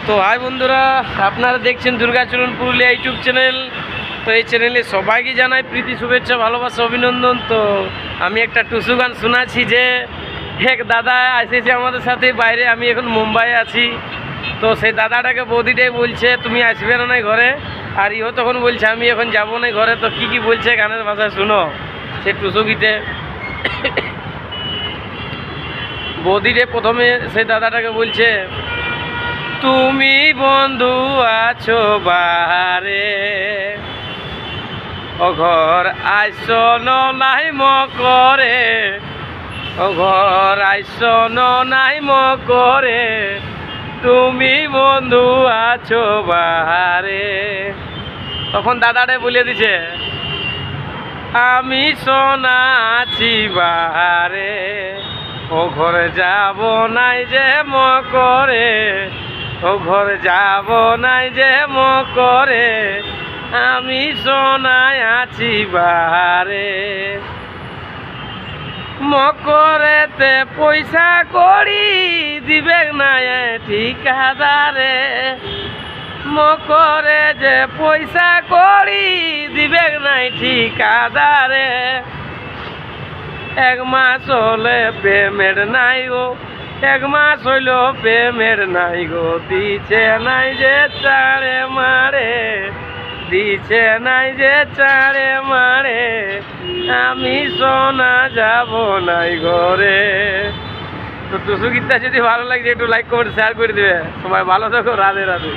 তো হাই বন্ধুরা, আপনারা দেখছেন দুর্গাচরণ পুরুলিয়া ইউটিউব চ্যানেল। তো এই চ্যানেলে সবাইকে জানাই প্রীতি, শুভেচ্ছা, ভালোবাসা, অভিনন্দন। তো আমি একটা টুসু গান শোনাচ্ছি যে এক দাদা এসেছে আমাদের সাথে বাইরে, আমি এখন মুম্বাইয়ে আছি। তো সেই দাদাটাকে বৌদিটাই বলছে তুমি আসবে না ঘরে, আর ইও তখন বলছে আমি এখন যাবো না ঘরে। তো কি বলছে গানের ভাষায় শুনো সে টুসু গীতে। বৌদিরে প্রথমে সেই দাদাটাকে বলছে তুমি বন্ধু আছো বাহারে, ও ঘর আইস নাই করে, ও ঘর আইস নাই করে, তুমি বন্ধু আছো বাহারে। তখন দাদাটা বলে দিছে আমি সোনা আছি বাহারে, ও ঘরে যাব নাই যে করে, ও ঘরে যাব নাই যে করে, আমি সোনায় আছি বাহারে। মকরেতে পয়সা করি দিবে না ঠিকাদারে, মকরে যে পয়সা করি দিবে নাই ঠিকাদারে। এক মাস হলে পেমেন্ট নাই গো, এক মাস হইল পেমেন্ট নাই গো, দিছে নাই যে চারে মারে, দিছে নাই যে চারে মারে, আমি সোনা যাব নাই ঘরে। তো টুসু গীতটা যদি ভালো লাগছে একটু লাইক কমেন্ট শেয়ার করে দেবে। সবাই ভালো থাকো, রাধে রাধে।